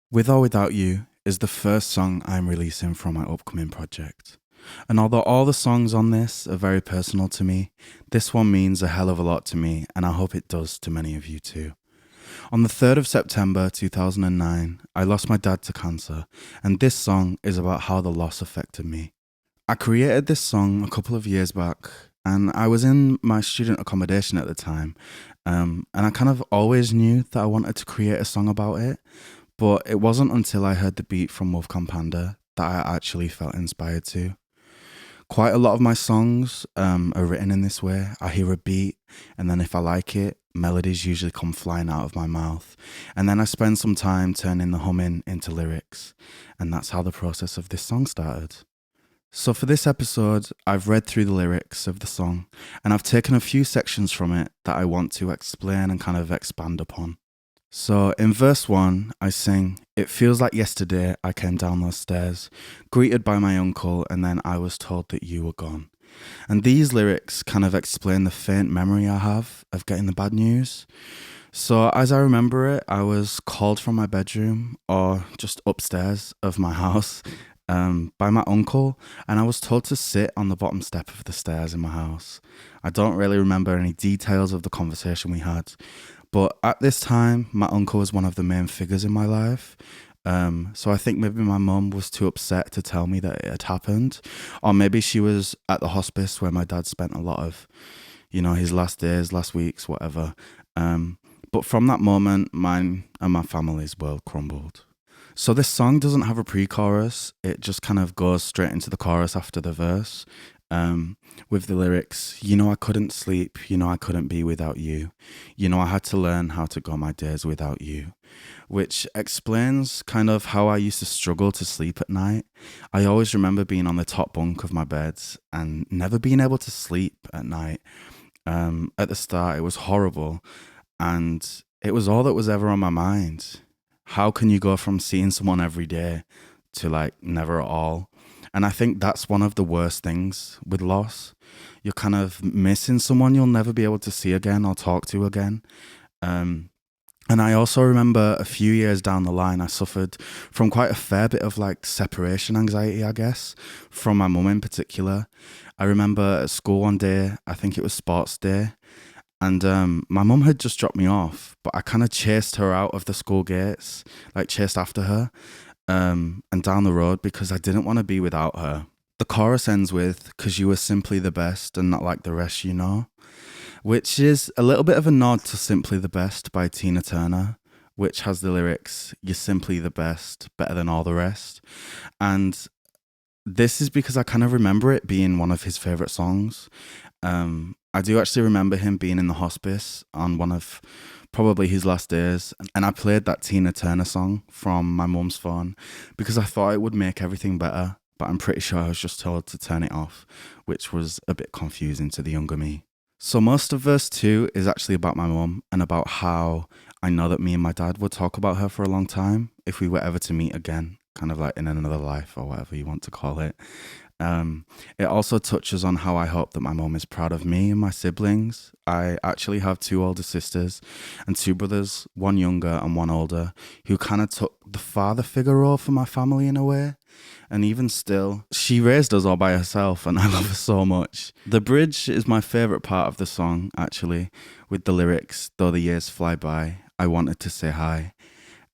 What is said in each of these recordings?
With or Without You is the first song I'm releasing from my upcoming project. And although all the songs on this are very personal to me, this one means a hell of a lot to me, and I hope it does to many of you too. On the 3rd of September 2009, I lost my dad to cancer, and this song is about how the loss affected me. I created this song a couple of years back, and I was in my student accommodation at the time, and I kind of always knew that I wanted to create a song about it. But it wasn't until I heard the beat from Wolfgang Panda that I actually felt inspired to. Quite a lot of my songs are written in this way. I hear a beat, and then if I like it, melodies usually come flying out of my mouth. And then I spend some time turning the humming into lyrics. And that's how the process of this song started. So for this episode, I've read through the lyrics of the song, and I've taken a few sections from it that I want to explain and kind of expand upon. So in verse 1, I sing, "It feels like yesterday I came down those stairs, greeted by my uncle, and then I was told that you were gone." And these lyrics kind of explain the faint memory I have of getting the bad news. So as I remember it, I was called from my bedroom or just upstairs of my house by my uncle, and I was told to sit on the bottom step of the stairs in my house. I don't really remember any details of the conversation we had, but at this time, my uncle was one of the main figures in my life. So I think maybe my mum was too upset to tell me that it had happened. Or maybe she was at the hospice where my dad spent a lot of, his last days, last weeks, whatever. But from that moment, mine and my family's world crumbled. So this song doesn't have a pre-chorus. It just kind of goes straight into the chorus after the verse. With the lyrics, I couldn't sleep, I couldn't be without you. I had to learn how to go my days without you, which explains kind of how I used to struggle to sleep at night. I always remember being on the top bunk of my bed and never being able to sleep at night. At the start, it was horrible, and it was all that was ever on my mind. How can you go from seeing someone every day to like never at all? And I think that's one of the worst things with loss. You're kind of missing someone you'll never be able to see again or talk to again. And I also remember a few years down the line, I suffered from quite a fair bit of like separation anxiety, I guess, from my mum in particular. I remember at school one day, I think it was sports day, and my mum had just dropped me off, but I kind of chased her out of the school gates, like chased after her. And down the road because I didn't want to be without her. The chorus ends with, "'Cause you were simply the best and not like the rest, which is a little bit of a nod to Simply the Best by Tina Turner, which has the lyrics, "You're simply the best, better than all the rest." And this is because I kind of remember it being one of his favourite songs. I do actually remember him being in the hospice on one of probably his last days, and I played that Tina Turner song from my mum's phone because I thought it would make everything better, but I'm pretty sure I was just told to turn it off, which was a bit confusing to the younger me. So most of verse 2 is actually about my mum and about how I know that me and my dad would talk about her for a long time if we were ever to meet again, kind of like in another life or whatever you want to call it. It also touches on how I hope that my mum is proud of me and my siblings. I actually have 2 older sisters and 2 brothers, one younger and one older, who kind of took the father figure role for my family in a way. And even still, she raised us all by herself, and I love her so much. The bridge is my favourite part of the song, actually, with the lyrics, "Though the years fly by, I wanted to say hi.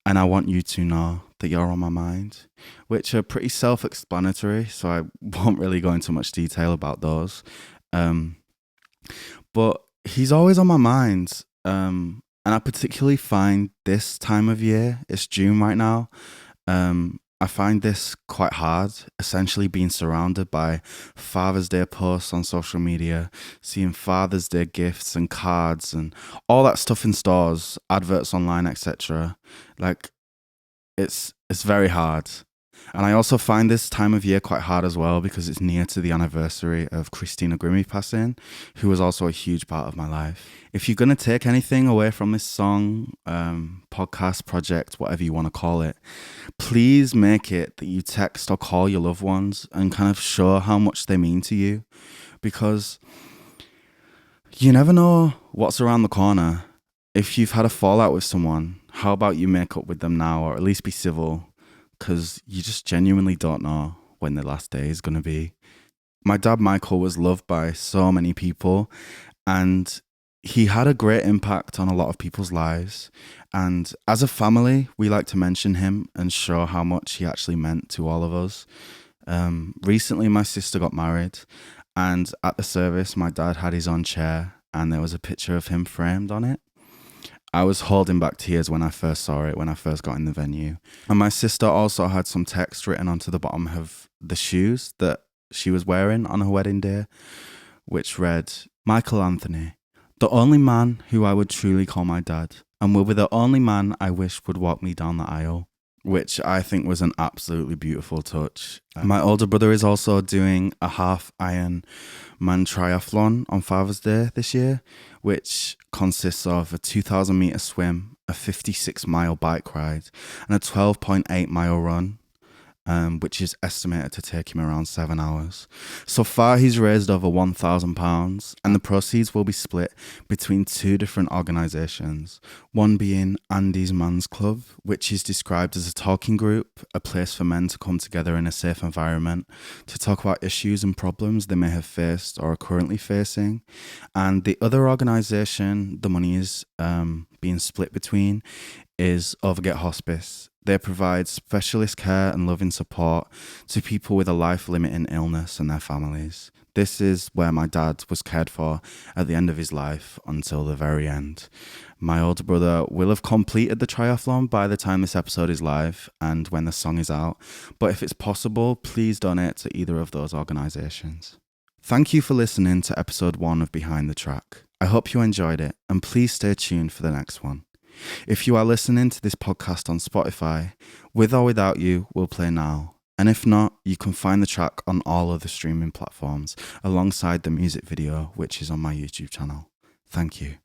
And I want you to know that you're on my mind," which are pretty self-explanatory, so I won't really go into much detail about those. But he's always on my mind, and I particularly find this time of year, it's June right now, I find this quite hard, essentially being surrounded by Father's Day posts on social media, seeing Father's Day gifts and cards and all that stuff in stores, adverts online, etc. Like, it's very hard. And I also find this time of year quite hard as well because it's near to the anniversary of Christina Grimmie passing, who was also a huge part of my life. If you're going to take anything away from this song, podcast, project, whatever you want to call it, please make it that you text or call your loved ones and kind of show how much they mean to you, because you never know what's around the corner. If you've had a fallout with someone, how about you make up with them now, or at least be civil? Because you just genuinely don't know when the last day is going to be. My dad, Michael, was loved by so many people, and he had a great impact on a lot of people's lives. And as a family, we like to mention him and show how much he actually meant to all of us. Recently, my sister got married, and at the service, my dad had his own chair, and there was a picture of him framed on it. I was holding back tears when I first saw it, when I first got in the venue. And my sister also had some text written onto the bottom of the shoes that she was wearing on her wedding day, which read, Michael Anthony, the only man who I would truly call my dad, and will be the only man I wish would walk me down the aisle, which I think was an absolutely beautiful touch. My older brother is also doing a half Ironman triathlon on Father's Day this year, which consists of a 2,000 meter swim, a 56-mile bike ride, and a 12.8-mile run, which is estimated to take him around 7 hours. So far, he's raised over £1,000, and the proceeds will be split between two different organisations, one being Andy's Man's Club, which is described as a talking group, a place for men to come together in a safe environment to talk about issues and problems they may have faced or are currently facing. And the other organisation the money is being split between is Overgate Hospice. They provide specialist care and loving support to people with a life-limiting illness and their families. This is where my dad was cared for at the end of his life until the very end. My older brother will have completed the triathlon by the time this episode is live and when the song is out. But if it's possible, please donate to either of those organisations. Thank you for listening to episode 1 of Behind the Track. I hope you enjoyed it, and please stay tuned for the next one. If you are listening to this podcast on Spotify, With or Without You will play now. And if not, you can find the track on all other streaming platforms alongside the music video, which is on my YouTube channel. Thank you.